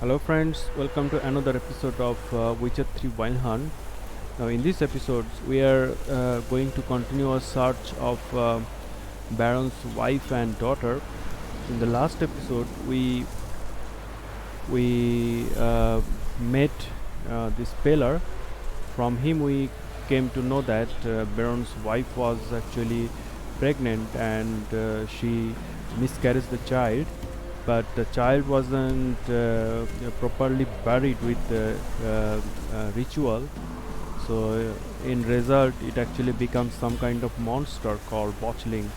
Hello friends, welcome to another episode of Witcher 3 Wild Hunt. Now in this episode we are going to continue our search of Baron's wife and daughter. In the last episode we met this Peller. From him we came to know that Baron's wife was actually pregnant and she miscarried the child, but the child wasn't properly buried with the ritual. So in result it actually becomes some kind of monster called botchling.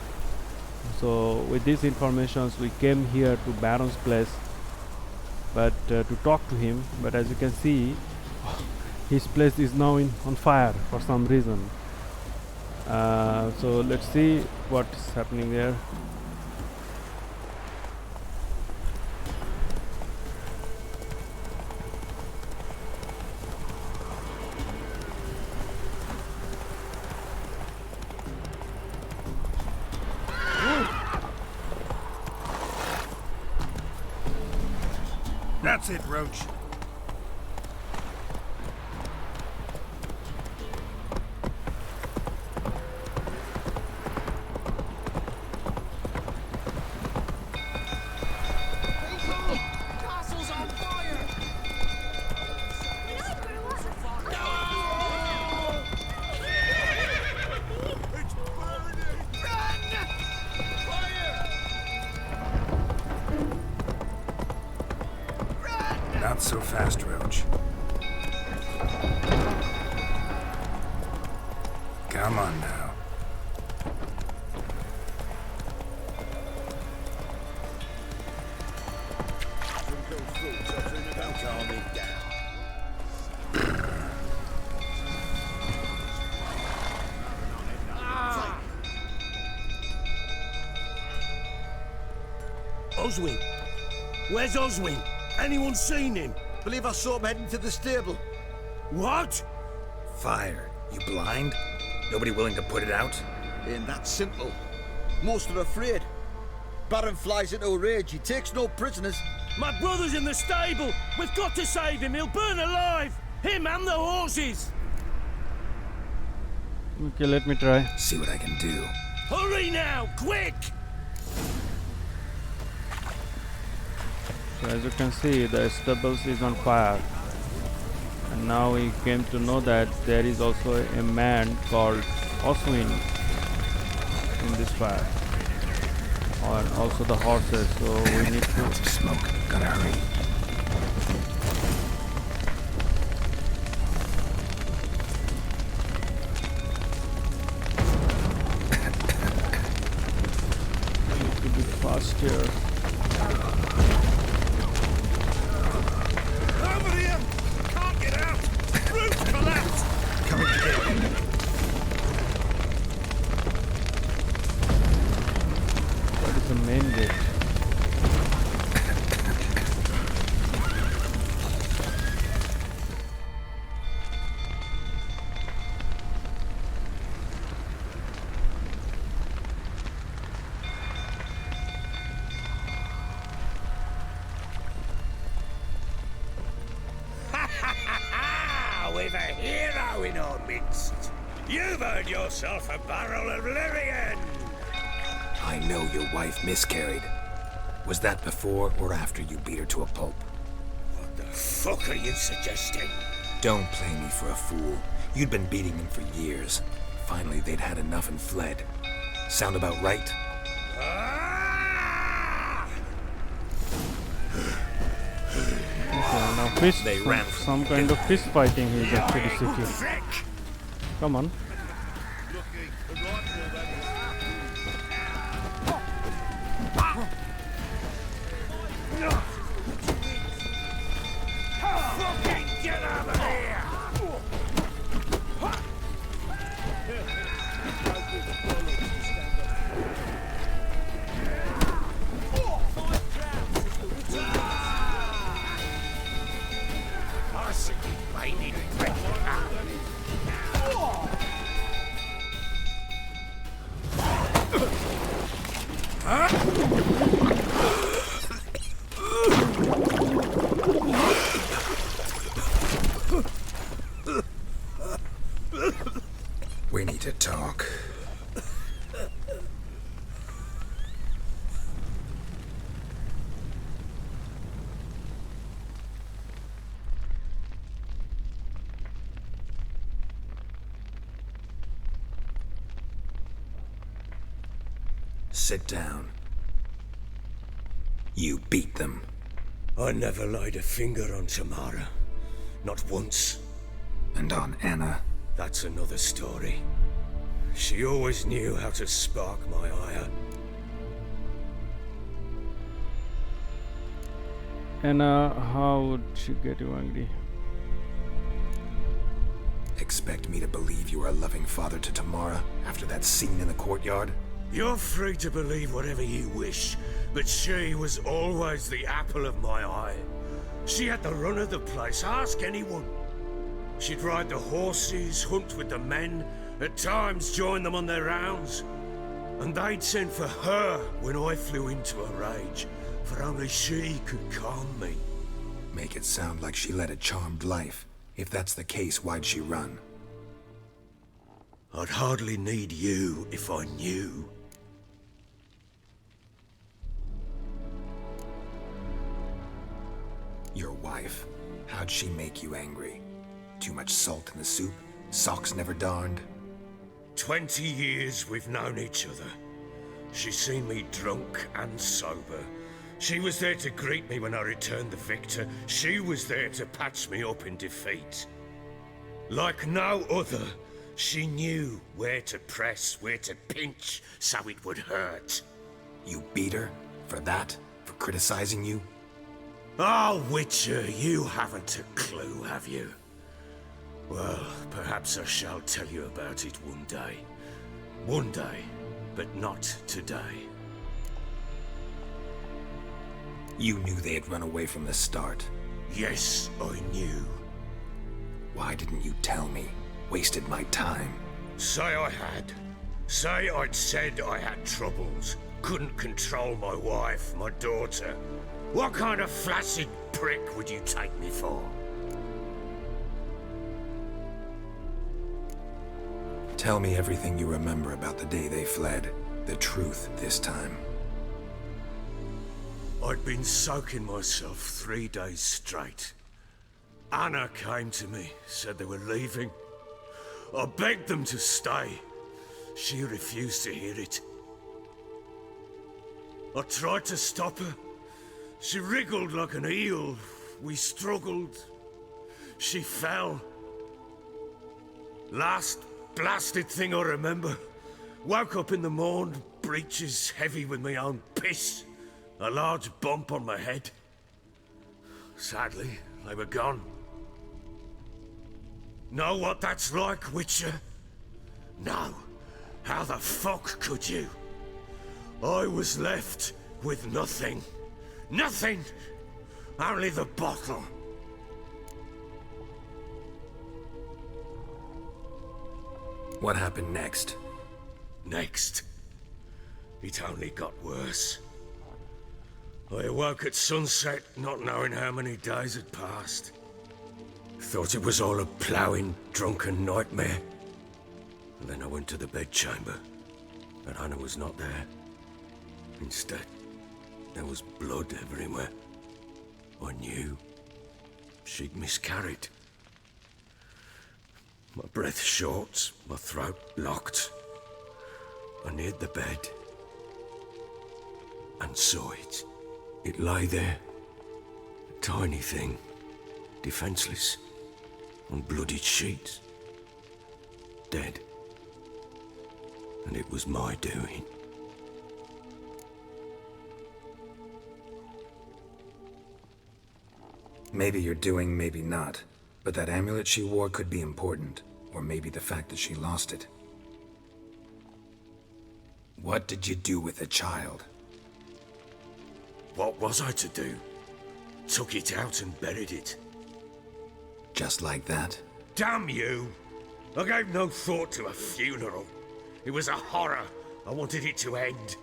So with these informations we came here to Baron's place, but to talk to him. But as you can see, his place is now on fire for some reason. So let's see what's happening there. That's it, Roach. Castle's on fire! It's burning! Run! Fire! Run! Not so fast, Roach. Come on now. Don't calm me down. Oswin? Where's Oswin? Anyone seen him? Believe I saw him heading to the stable. What? Fire. You blind? Nobody willing to put it out? Ain't that simple. Most are afraid. Baron flies into a rage. He takes no prisoners. My brother's in the stable. We've got to save him. He'll burn alive. Him and the horses. Okay, let me try. See what I can do. Hurry now, quick! So as you can see, the stables is on fire, and now we came to know that there is also a man called Oswin in this fire, and also the horses. So we need to. Lots of smoke. Gotta hurry. Need to be fast here. Over here! Can't get out! Roof collapsed! Coming to get you. That is the main gate. We've a hero in our midst. You've earned yourself a barrel of Lyrian. I know your wife miscarried. Was that before or after you beat her to a pulp? What the fuck are you suggesting? Don't play me for a fool. You'd been beating them for years. Finally, they'd had enough and fled. Sound about right? Ah! Okay, now fist. They ran Some kind of fist fighting is actually seeking. Come on. Fucking get out of here! We need to talk. Sit down. You beat them. I never laid a finger on Tamara. Not once. And on Anna. That's another story. She always knew how to spark my ire. And how would she get you angry? Expect me to believe you are a loving father to Tamara after that scene in the courtyard? You're free to believe whatever you wish, but she was always the apple of my eye. She had the run of the place, ask anyone. She'd ride the horses, hunt with the men, at times join them on their rounds. And they'd send for her when I flew into a rage, for only she could calm me. Make it sound like she led a charmed life. If that's the case, why'd she run? I'd hardly need you if I knew. Your wife. How'd she make you angry? Too much salt in the soup? Socks never darned? 20 years we've known each other. She's seen me drunk and sober. She was there to greet me when I returned the victor. She was there to patch me up in defeat. Like no other, she knew where to press, where to pinch, so it would hurt. You beat her? For that? For criticizing you? Oh, Witcher, you haven't a clue, have you? Well, perhaps I shall tell you about it one day. One day, but not today. You knew they had run away from the start. Yes, I knew. Why didn't you tell me? Wasted my time. Say I had. Say I'd said I had troubles. Couldn't control my wife, my daughter. What kind of flaccid prick would you take me for? Tell me everything you remember about the day they fled. The truth this time. I'd been soaking myself 3 days straight. Anna came to me, said they were leaving. I begged them to stay. She refused to hear it. I tried to stop her. She wriggled like an eel. We struggled. She fell. Last blasted thing I remember. Woke up in the morn, breeches heavy with my own piss. A large bump on my head. Sadly, they were gone. Know what that's like, Witcher? No. How the fuck could you? I was left with nothing. Nothing! Only the bottle. What happened next? Next, it only got worse. I awoke at sunset, not knowing how many days had passed. Thought it was all a ploughing, drunken nightmare. And then I went to the bedchamber, but Anna was not there. Instead, there was blood everywhere. I knew she'd miscarried. My breath short, my throat locked. I neared the bed and saw it. It lay there, a tiny thing, defenseless, on bloodied sheets, dead. And it was my doing. Maybe you're doing, maybe not. But that amulet she wore could be important. Or maybe the fact that she lost it. What did you do with the child? What was I to do? Took it out and buried it. Just like that? Damn you! I gave no thought to a funeral. It was a horror. I wanted it to end.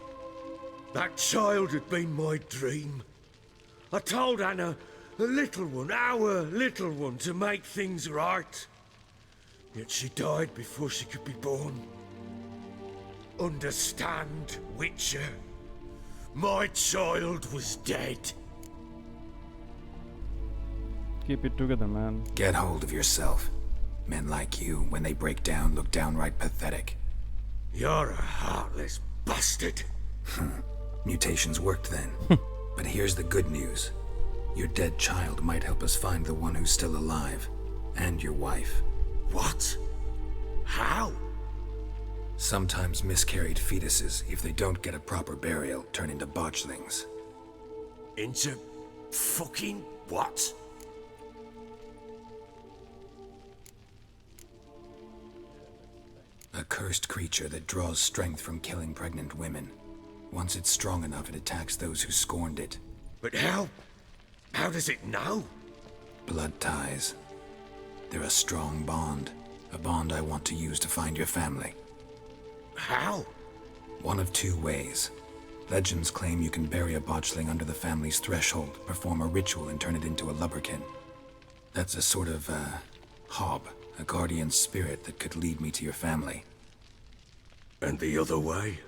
That child had been my dream. I told Anna The little one, our little one, to make things right. Yet she died before she could be born. Understand, Witcher? My child was dead. Keep it together, man. Get hold of yourself. Men like you, when they break down, look downright pathetic. You're a heartless bastard. Mutations worked then. But here's the good news. Your dead child might help us find the one who's still alive. And your wife. What? How? Sometimes miscarried fetuses, if they don't get a proper burial, turn into botchlings. Into fucking what? A cursed creature that draws strength from killing pregnant women. Once it's strong enough, it attacks those who scorned it. But how? How does it know? Blood ties. They're a strong bond. A bond I want to use to find your family. How? One of two ways. Legends claim you can bury a botchling under the family's threshold, perform a ritual, and turn it into a lubberkin. That's a sort of, hob, a guardian spirit that could lead me to your family. And the other way?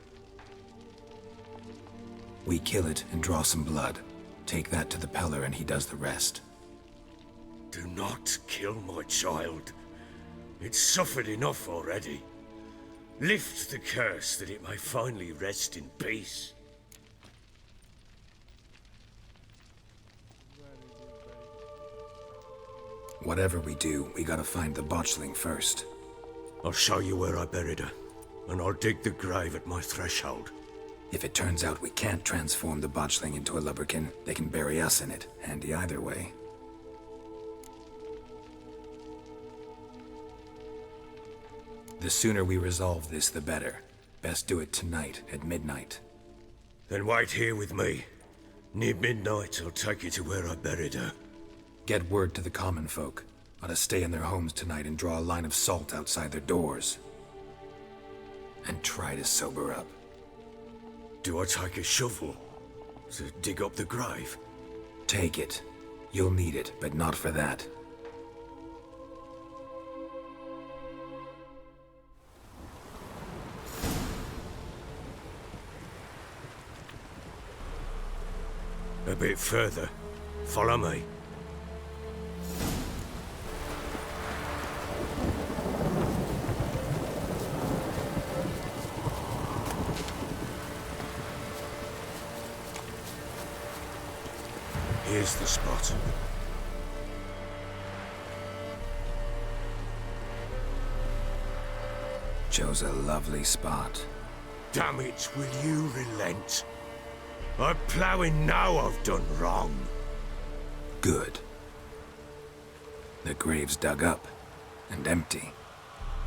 We kill it and draw some blood. Take that to the Peller and he does the rest. Do not kill my child. It's suffered enough already. Lift the curse that it may finally rest in peace. Whatever we do, we gotta find the botchling first. I'll show you where I buried her, and I'll dig the grave at my threshold. If it turns out we can't transform the botchling into a lubberkin, they can bury us in it. Handy either way. The sooner we resolve this, the better. Best do it tonight, at midnight. Then wait here with me. Near midnight, I'll take you to where I buried her. Get word to the common folk. Ought to stay in their homes tonight and draw a line of salt outside their doors. And try to sober up. Do I take a shovel to dig up the grave? Take it. You'll need it, but not for that. A bit further. Follow me. Here's the spot. Chose a lovely spot. Damn it, will you relent? I'm ploughing now I've done wrong. Good. The grave's dug up and empty.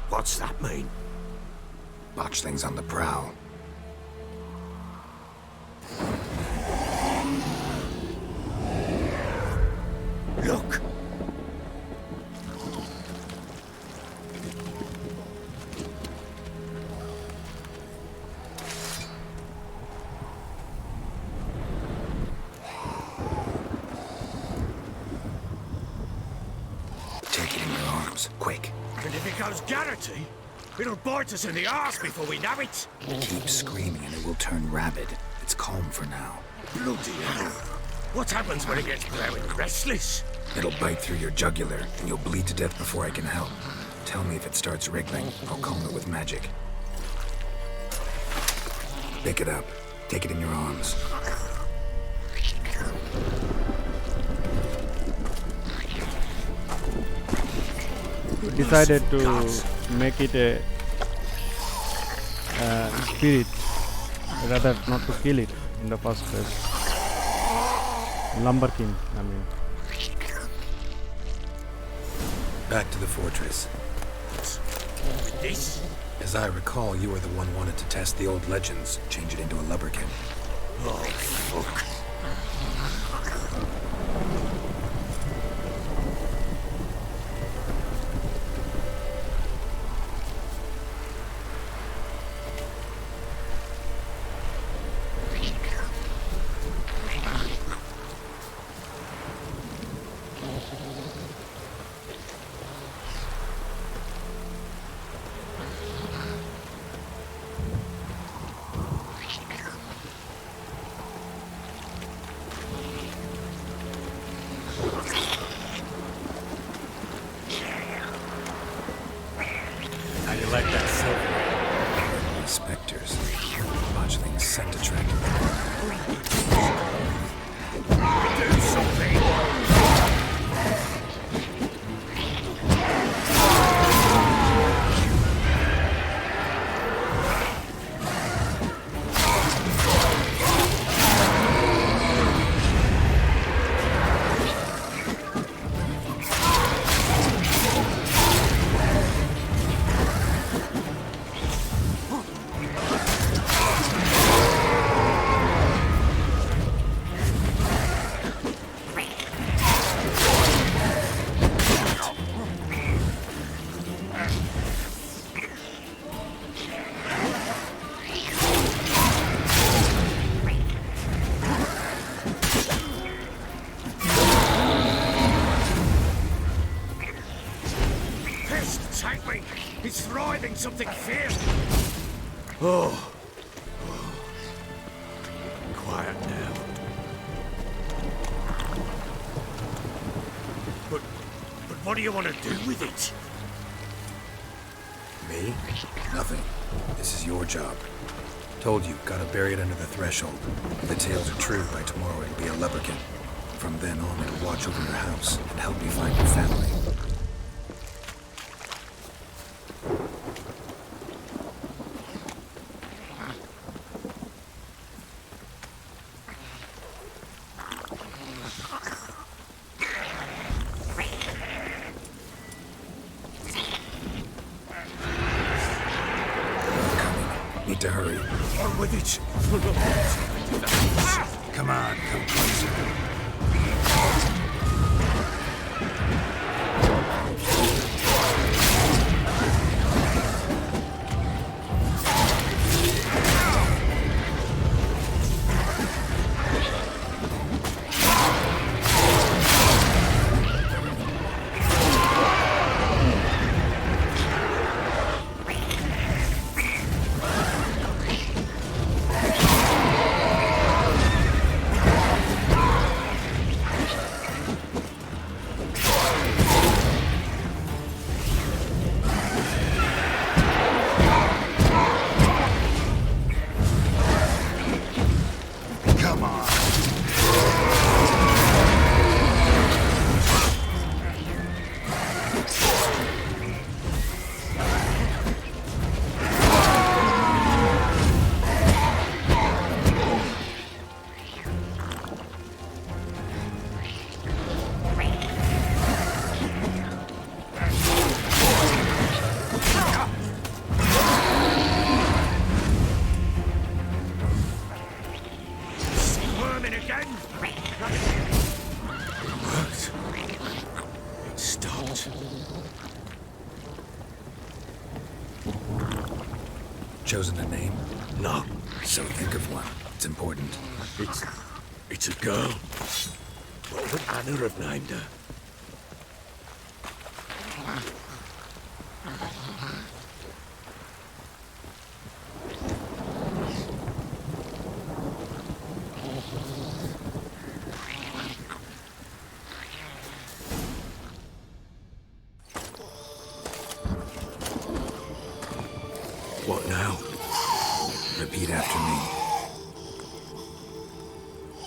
What's that mean? Botchling's on the prowl. Look! Take it in your arms, quick. And if it goes Garrity, it'll bite us in the arse before we know it. Keep screaming and it will turn rabid. It's calm for now. Bloody hell. What happens when it gets blowing restless? It'll bite through your jugular, and you'll bleed to death before I can help. Tell me if it starts wriggling. I'll calm it with magic. Pick it up. Take it in your arms. We decided to make it a spirit, rather not to kill it in the first place. Lumberkin, I mean. Back to the fortress. This? As I recall, you were the one wanted to test the old legends, change it into a lubberkin. Oh, fuck. How you like that silver? Spectres. Botchling's scent attracted them. Do something! Take me! He's thriving something fierce! Oh. Quiet now. But what do you want to do with it? Me? Nothing. This is your job. Told you, gotta bury it under the threshold. If the tales are true, by tomorrow it'll be a leprechaun. From then on, it'll watch over your house and help you find your family. Need to hurry. On with it! Come on, come closer. Chosen a name? No. So think of one. It's important. It's a girl. What would Anna have named her? What now? Repeat after me.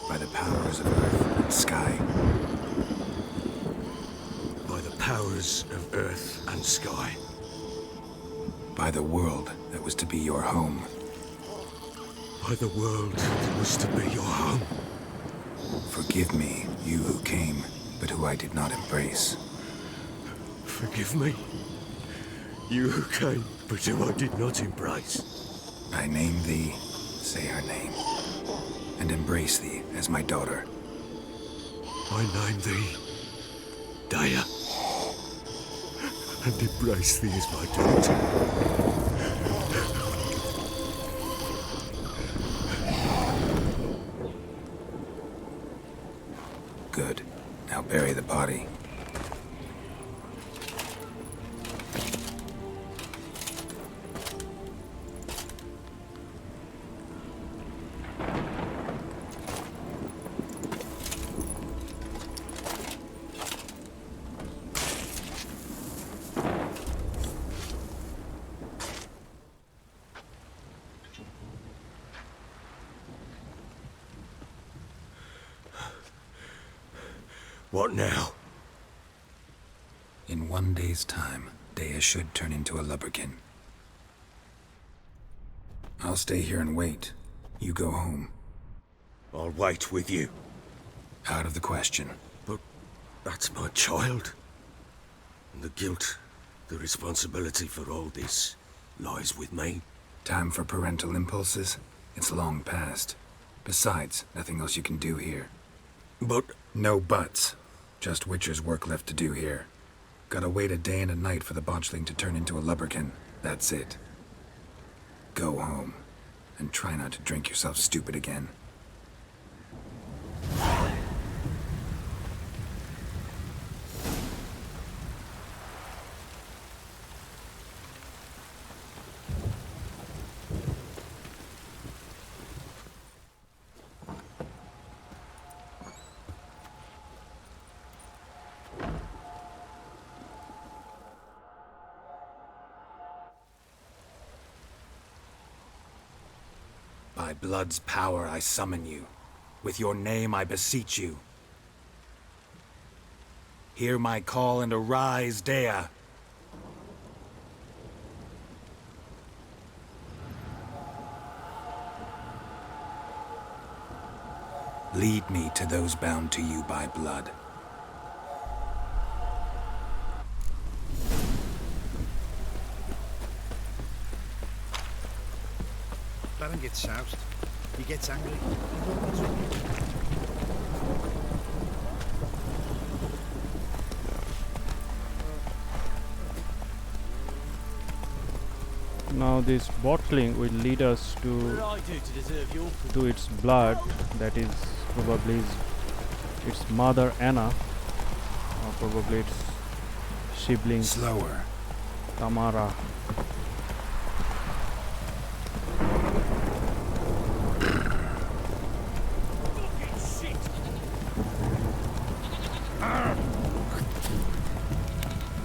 By the powers of earth and sky. By the powers of earth and sky. By the world that was to be your home. By the world that was to be your home. Forgive me, you who came, but who I did not embrace. Forgive me. You who came, but who I did not embrace. I name thee, say her name, and embrace thee as my daughter. I name thee Daya, and embrace thee as my daughter. Good. Now bury the body. What now? In 1 day's time, Dea should turn into a lubberkin. I'll stay here and wait. You go home. I'll wait with you. Out of the question. But that's my child. And the guilt, the responsibility for all this lies with me. Time for parental impulses? It's long past. Besides, nothing else you can do here. But No buts. Just Witcher's work left to do here. Gotta wait a day and a night for the botchling to turn into a lubberkin. That's it. Go home. And try not to drink yourself stupid again. By blood's power I summon you. With your name I beseech you. Hear my call and arise, Dea. Lead me to those bound to you by blood. Let him get soused. He gets angry. Now this botchling will lead us to its blood, that is probably its mother Anna, or probably its siblings Slower. Tamara.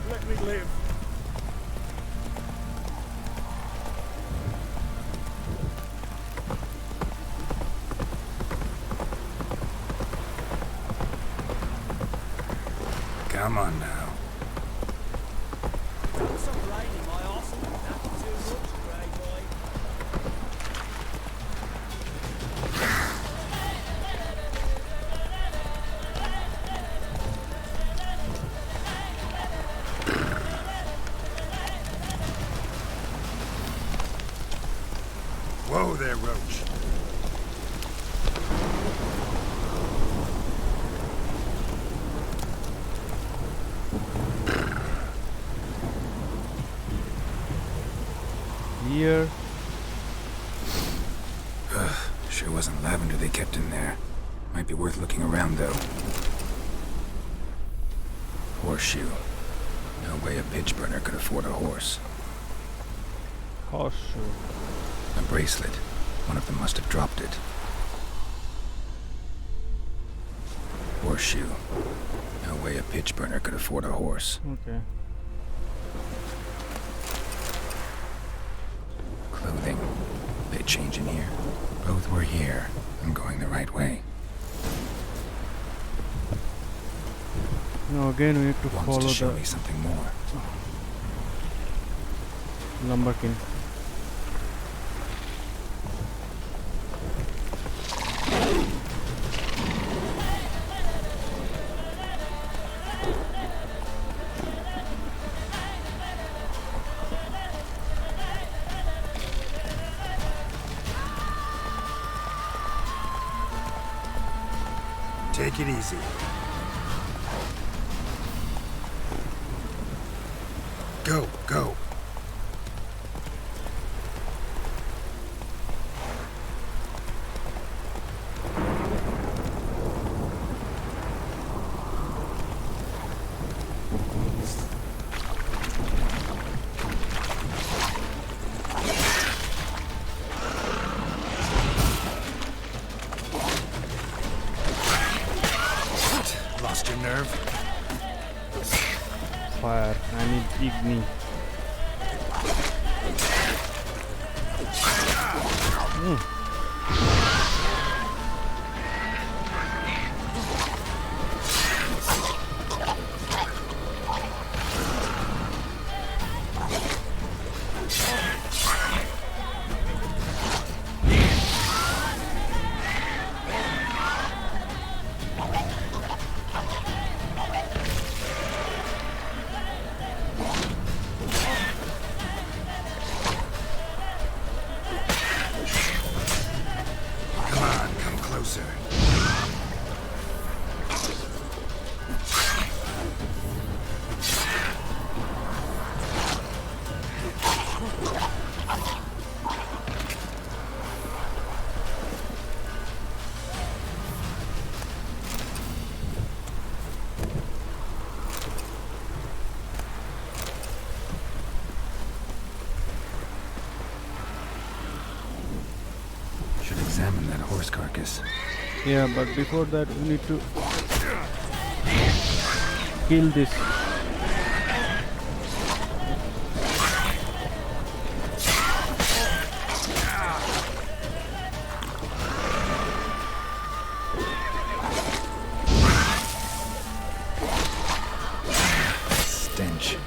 let me live. Come on now. Whoa there, Roach. Here, Sure wasn't lavender they kept in there. Might be worth looking around, though. Horseshoe. No way a pitch burner could afford a horse. horseshoe. A bracelet. One of them must have dropped it. Horseshoe. No way a pitch burner could afford a horse. Okay. Clothing. They change in here. Both were here. I'm going the right way. Now again we need to Wants follow to show the me something more. lumberkin. Take it easy. Go, go. Lost your nerve? Fire. I need igni. horse carcass. Yeah, but before that we need to kill this. Stench.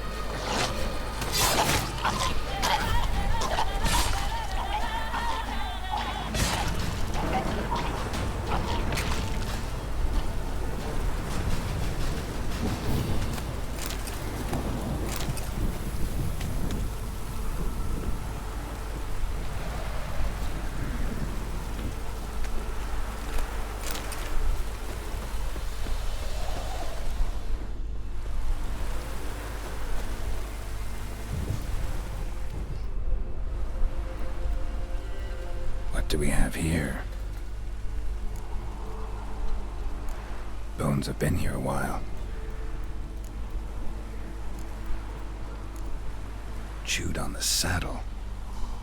What do we have here? Bones have been here a while. Chewed on the saddle.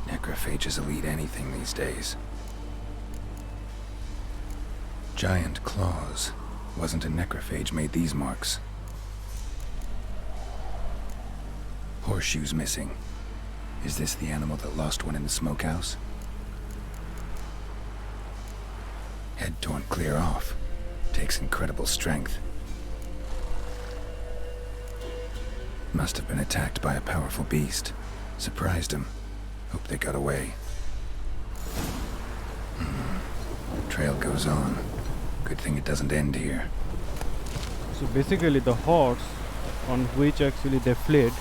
Necrophages will eat anything these days. Giant claws. Wasn't a necrophage made these marks. Horseshoes missing. Is this the animal that lost one in the smokehouse? Head torn clear off. Takes incredible strength. Must have been attacked by a powerful beast. Surprised him. Hope they got away. Trail goes on. Good thing it doesn't end here. So basically the horse on which actually they fled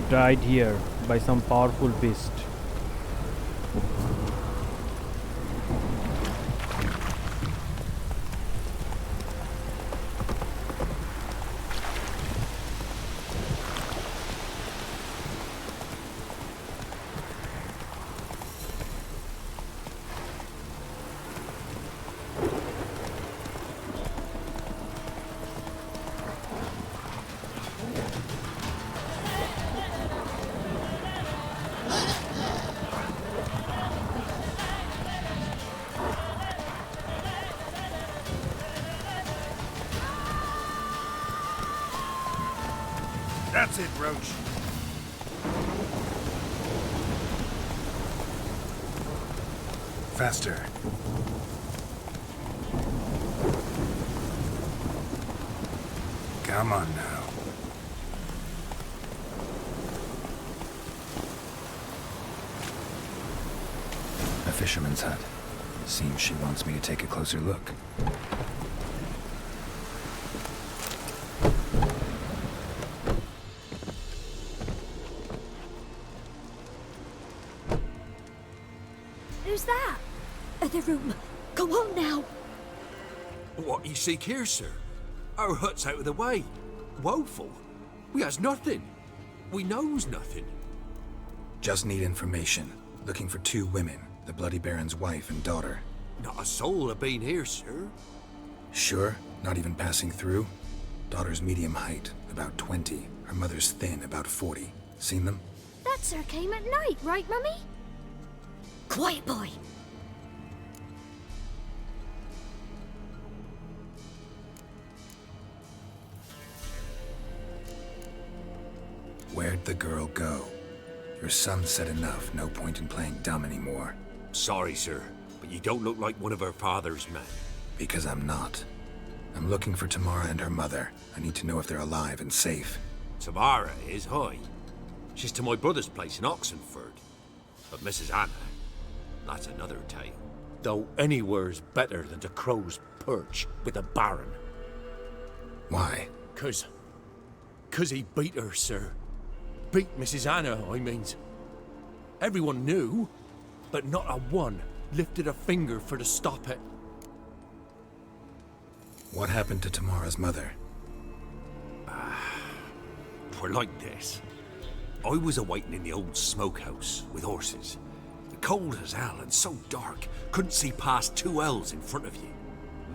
died here by some powerful beast. That's it, Roach. Faster. Come on now. A fisherman's hut. Seems she wants me to take a closer look. Who's that? The room. Go on now. What you seek here, sir? Our hut's out of the way. Woeful. We has nothing. We knows nothing. Just need information. Looking for 2 women. The Bloody Baron's wife and daughter. Not a soul have been here, sir. Sure? Not even passing through? Daughter's medium height, about 20. Her mother's thin, about 40. Seen them? That sir came at night, right, Mummy? Quiet, boy. Where'd the girl go? Your son said enough. No point in playing dumb anymore. Sorry, sir, but you don't look like one of our father's men. Because I'm not. I'm looking for Tamara and her mother. I need to know if they're alive and safe. Tamara is, hi. She's to my brother's place in Oxenford. But Mrs. Anna, that's another tale. Though anywhere's better than the Crow's Perch with a Baron. Why? 'Cause he beat her, sir. Beat Mrs. Anna, I means. Everyone knew, but not a one lifted a finger for to stop it. What happened to Tamara's mother? We're like this. I was awaiting in the old smokehouse with horses. Cold as hell and so dark, couldn't see past 2 ells in front of you.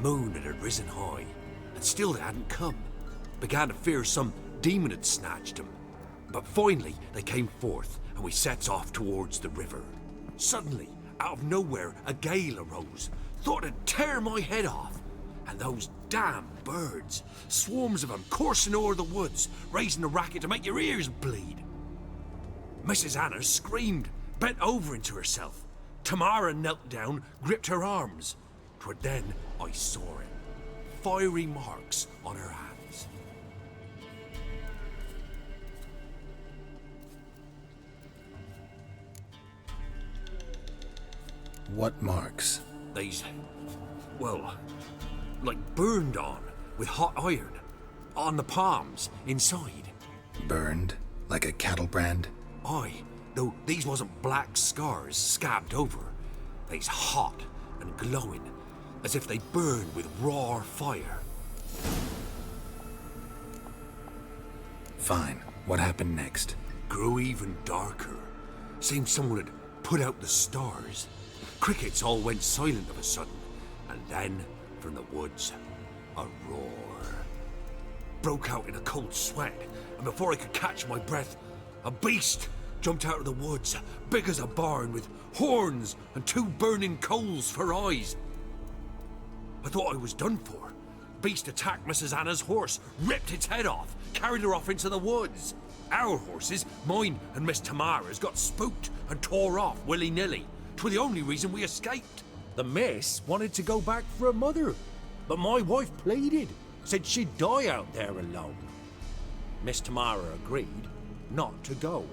Moon had risen high, and still they hadn't come. Began to fear some demon had snatched them. But finally they came forth, and we sets off towards the river. Suddenly, Out of nowhere, a gale arose. Thought it'd tear my head off. And those damn birds, swarms of them coursing o'er the woods, raising a racket to make your ears bleed. Mrs. Anna screamed, bent over into herself. Tamara knelt down, gripped her arms. 'Twere then I saw it. Fiery marks on her hands. What marks? These, well, like burned on with hot iron. On the palms, inside. Burned? Like a cattle brand? Aye, though these wasn't black scars scabbed over. They's hot and glowing, as if they burned with raw fire. Fine. What happened next? Grew even darker. Seemed someone had put out the stars. Crickets all went silent of a sudden, and then, from the woods, a roar. Broke out in a cold sweat, and before I could catch my breath, a beast jumped out of the woods, big as a barn, with horns and 2 burning coals for eyes. I thought I was done for. Beast attacked Mrs. Anna's horse, ripped its head off, carried her off into the woods. Our horses, mine and Miss Tamara's, got spooked and tore off willy-nilly. 'Twere the only reason we escaped. The miss wanted to go back for her mother, but my wife pleaded, said she'd die out there alone. Miss Tamara agreed not to go.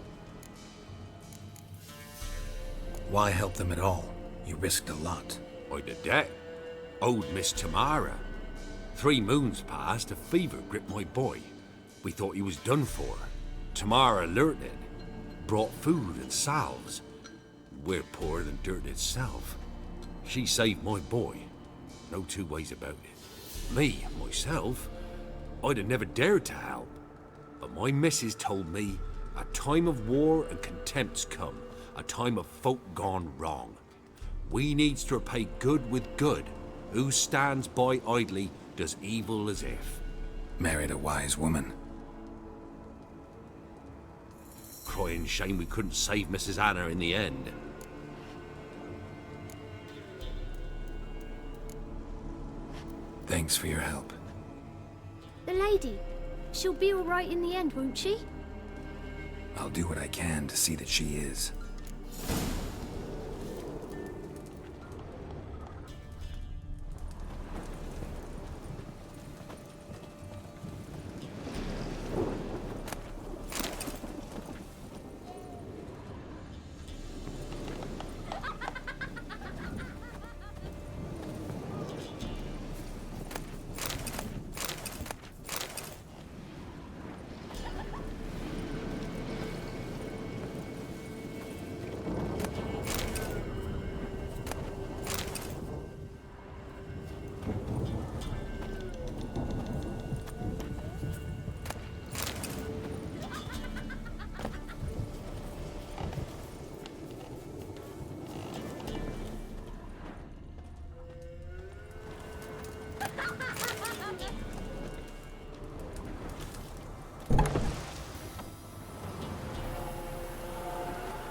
Why help them at all? You risked a lot. I'd a debt. Owed Miss Tamara. 3 moons passed, a fever gripped my boy. We thought he was done for. Tamara learnt it. Brought food and salves. We're poorer than dirt itself. She saved my boy. No 2 ways about it. Me, myself, I'd have never dared to help. But my missus told me a time of war and contempt's come. A time of folk gone wrong. We needs to repay good with good. Who stands by idly does evil as if. Married a wise woman. Crying shame we couldn't save Mrs. Anna in the end. Thanks for your help. The lady. She'll be all right in the end, won't she? I'll do what I can to see that she is.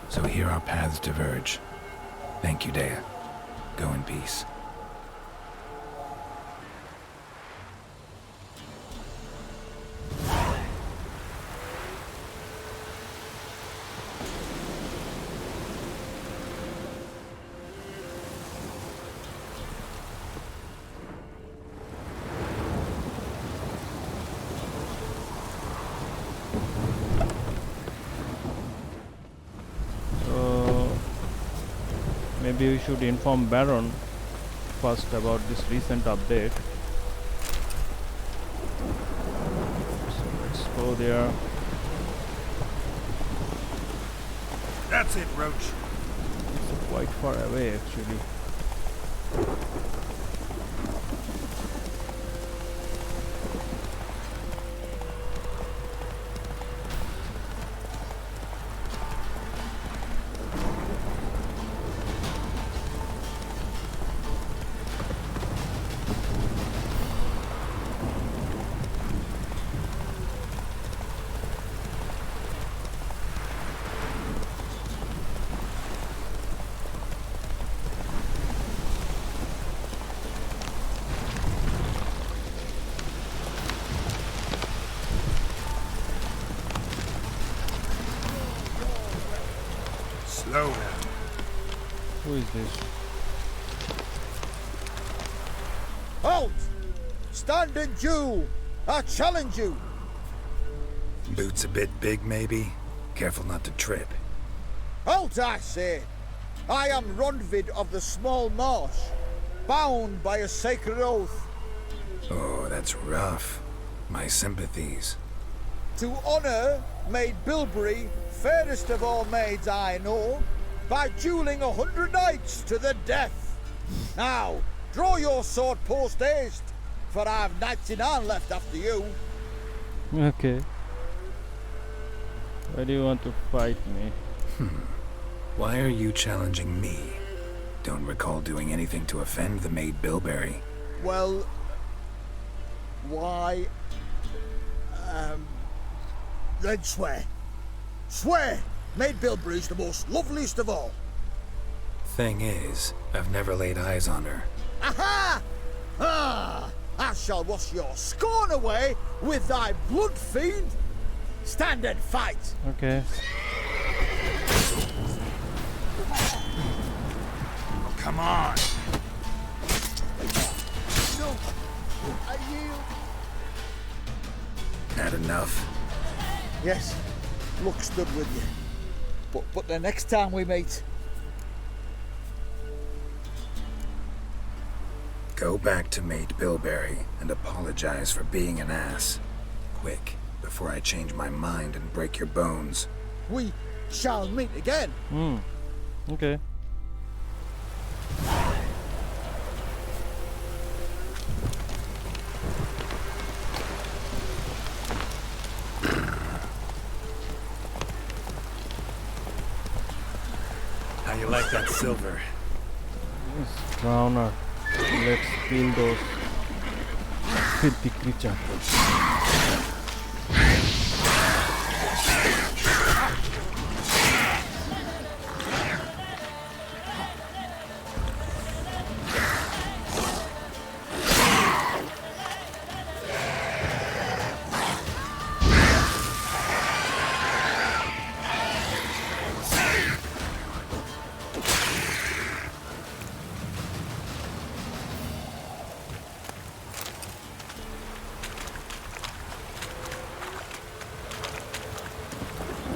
So here our paths diverge. Thank you, Dea. Go in peace. Maybe we should inform Baron first about this recent update. So let's go there. That's it, Roach. It's quite far away actually. Slow now. Who is this? Halt! Stand and do! I challenge you! Boots a bit big, maybe? Careful not to trip. Halt, I say! I am Rundvid of the Small Marsh, bound by a sacred oath. Oh, that's rough. My sympathies. To honour Maid Bilberry, fairest of all maids I know, by duelling 100 knights to the death. Now, draw your sword post haste, for I've 99 left after you. Okay. Why do you want to fight me? Why are you challenging me? Don't recall doing anything to offend the Maid Bilberry. Well, why? Then swear. Swear! Maid Bilberry's the most loveliest of all. Thing is, I've never laid eyes on her. Aha! Ah! I shall wash your scorn away with thy blood, fiend! Stand and fight! Okay. Oh, come on. No! I yield! Had enough? Yes, luck stood with you. But the next time we meet... Go back to Maid Bilberry and apologize for being an ass. Quick, before I change my mind and break your bones. we shall meet again. Okay. How you like that silver? Yes, Drowner. Let's kill those filthy creature.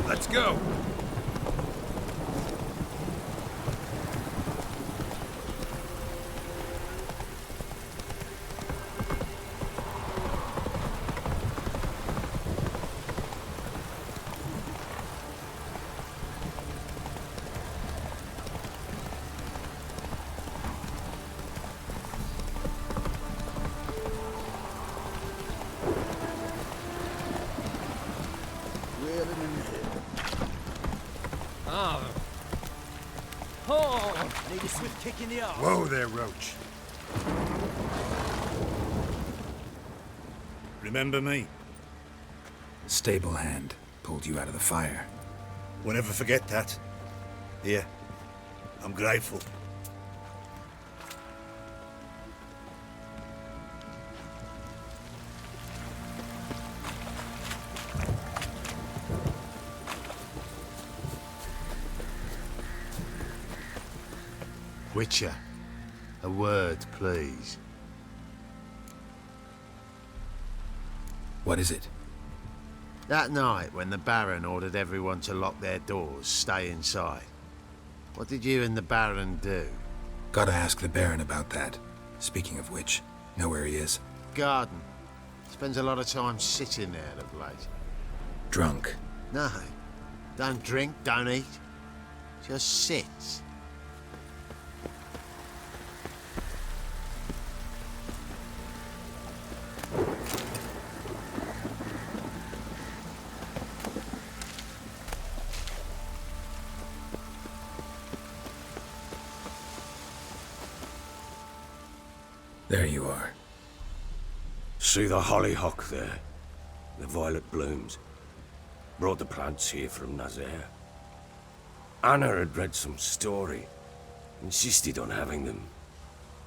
Let's go. Need a swift kick in the arse. Whoa there, Roach. Remember me? Stable hand pulled you out of the fire. We'll never forget that. Here, I'm grateful. Witcher, a word, please. What is it? That night when the Baron ordered everyone to lock their doors, stay inside. What did you and the Baron do? Gotta ask the Baron about that. Speaking of which, know where he is? Garden. Spends a lot of time sitting there of late. Drunk. No. Don't drink, don't eat. Just sits. There you are. See the hollyhock there? The violet blooms. Brought the plants here from Nazaire. Anna had read some story. Insisted on having them.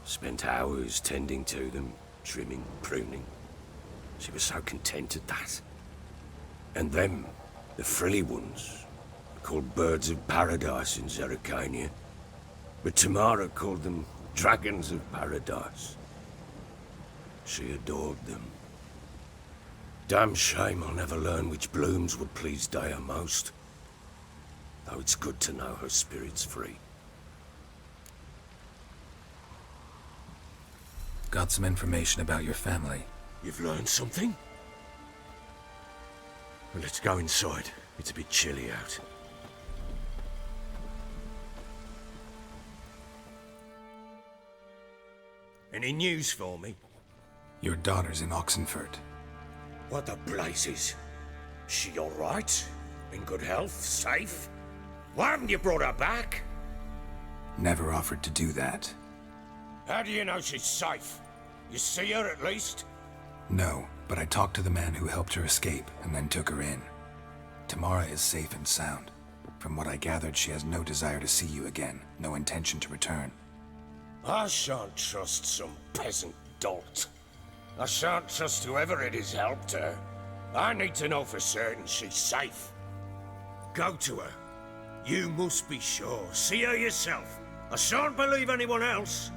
Spent hours tending to them, trimming, pruning. She was so content at that. And them, the frilly ones, called birds of paradise in Zerrikania. But Tamara called them dragons of paradise. She adored them. Damn shame I'll never learn which blooms would please Dea most. Though it's good to know her spirit's free. Got some information about your family. You've learned something? Well, let's go inside. It's a bit chilly out. Any news for me? Your daughter's in Oxenfurt. What the blazes? She all right? In good health? Safe? Why haven't you brought her back? Never offered to do that. How do you know she's safe? You see her at least? No, but I talked to the man who helped her escape and then took her in. Tamara is safe and sound. From what I gathered, she has no desire to see you again, no intention to return. I shan't trust some peasant dolt. I shan't trust whoever it is helped her. I need to know for certain she's safe. Go to her. You must be sure. See her yourself. I shan't believe anyone else.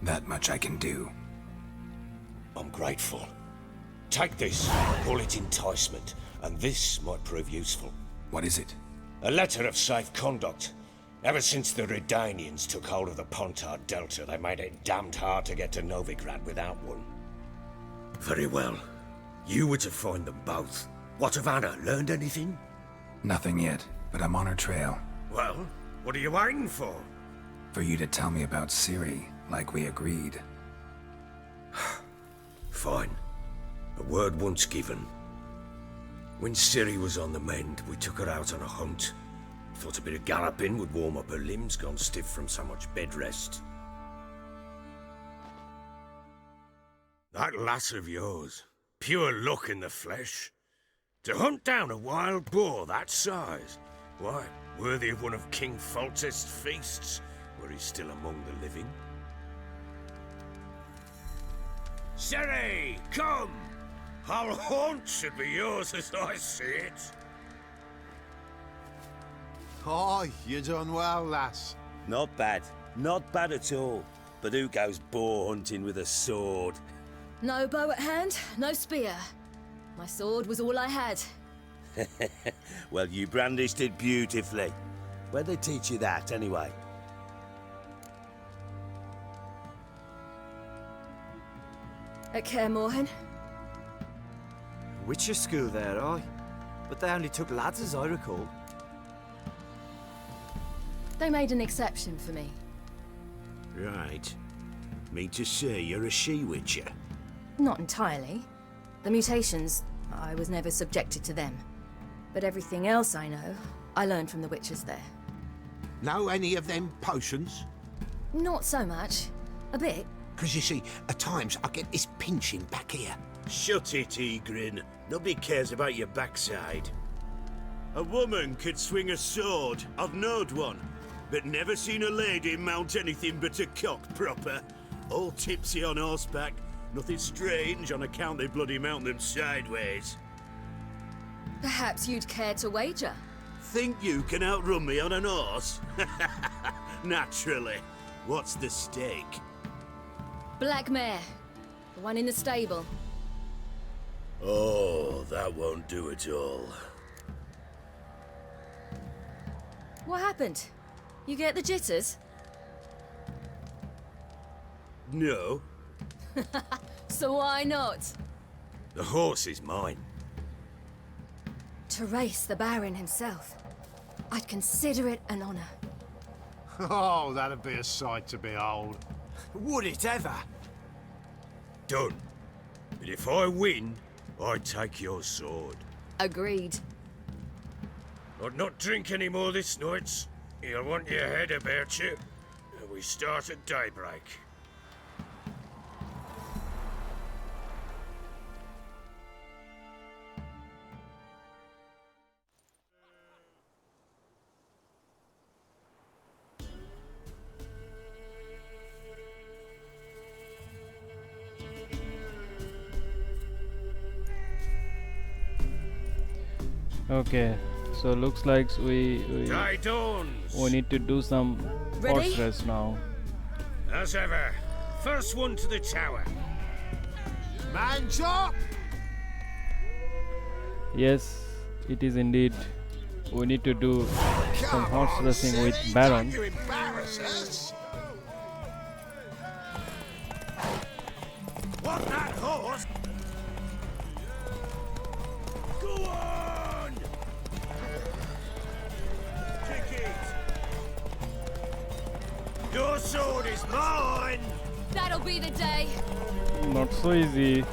That much I can do. I'm grateful. Take this, call it enticement, and this might prove useful. What is it? A letter of safe conduct. Ever since the Redanians took hold of the Pontar Delta, they made it damned hard to get to Novigrad without one. Very well. You were to find them both. What of Anna? Learned anything? Nothing yet, but I'm on her trail. Well, what are you waiting for? For you to tell me about Ciri, like we agreed. Fine. A word once given. When Ciri was on the mend, we took her out on a hunt. Thought a bit of galloping would warm up her limbs, gone stiff from so much bed rest. That lass of yours, pure luck in the flesh. To hunt down a wild boar that size, why, worthy of one of King Foltest's feasts, were he still among the living. Ciri, come! Our haunt should be yours as I see it. Oh, you done well, lass. Not bad. Not bad at all. But who goes boar hunting with a sword? No bow at hand, no spear. My sword was all I had. Well, you brandished it beautifully. Where'd they teach you that, anyway? At Kaer Morhen. Witcher school there, aye. But they only took lads, as I recall. They made an exception for me. Right. Mean to say you're a she-witcher? Not entirely. The mutations, I was never subjected to them. But everything else I know, I learned from the witches there. Know any of them potions? Not so much. A bit. Because you see, at times I get this pinching back here. Shut it, Egrin. Nobody cares about your backside. A woman could swing a sword. I've knowed one. But never seen a lady mount anything but a cock proper. All tipsy on horseback. Nothing strange on account they bloody mount them sideways. Perhaps you'd care to wager? Think you can outrun me on an horse? Naturally. What's the stake? Black mare. The one in the stable. Oh, that won't do at all. What happened? You get the jitters? No. So why not? The horse is mine. To race the Baron himself. I'd consider it an honor. Oh, that'd be a sight to behold. Would it ever? Done. But if I win, I take your sword. Agreed. I'd not drink any more this night. You'll want your head about you. And we start at daybreak. Okay, so looks like Die dawns. we need to do some Ready? horse race now. As ever, first one to the tower. Man chop! Yes, it is indeed. We need to do some horse racing with Baron. You embarrass us! Want that horse? Go on! Kick it! Your sword is mine! That'll be the day. Not so easy.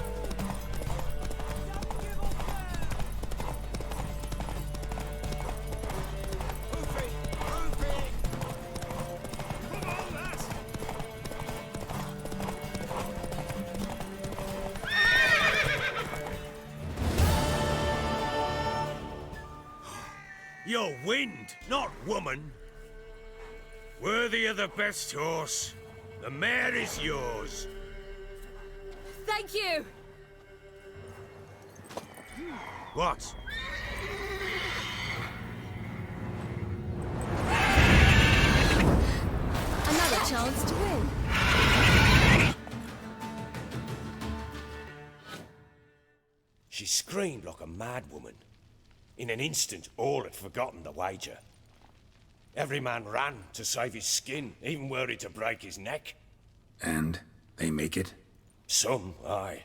You're wind, not woman. Worthy of the best horse. The mare is yours. Thank you. What? Another chance to win. She screamed like a mad woman. In an instant, all had forgotten the wager. Every man ran to save his skin, even worried to break his neck. And they make it? Some, aye.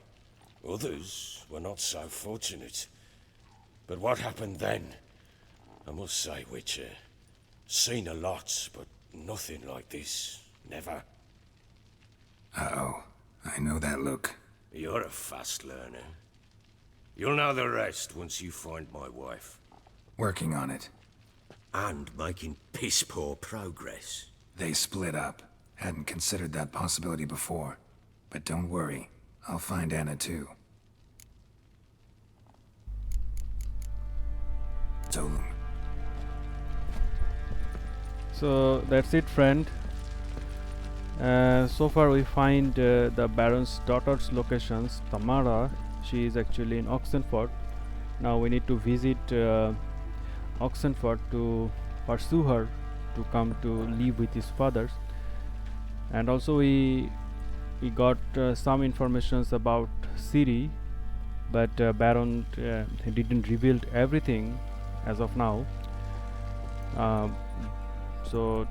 Others were not so fortunate. But what happened then? I must say, Witcher, seen a lot, but nothing like this. Never. Uh-oh. I know that look. You're a fast learner. You'll know the rest once you find my wife. Working on it. And making piss-poor progress. They split up. Hadn't considered that possibility before. But don't worry. I'll find Anna too. Zolum. So that's it, friend. So far we find the Baron's daughter's locations. Tamara, she is actually in Oxenford. Now we need to visit Oxenford to pursue her to come to live with his fathers. And also we got some informations about Ciri, but Baron didn't reveal everything as of now. So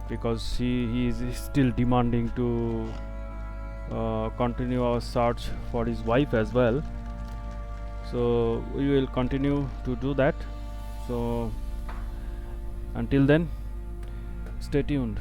because he is still demanding to continue our search for his wife as well, so we will continue to do that. So until then, stay tuned.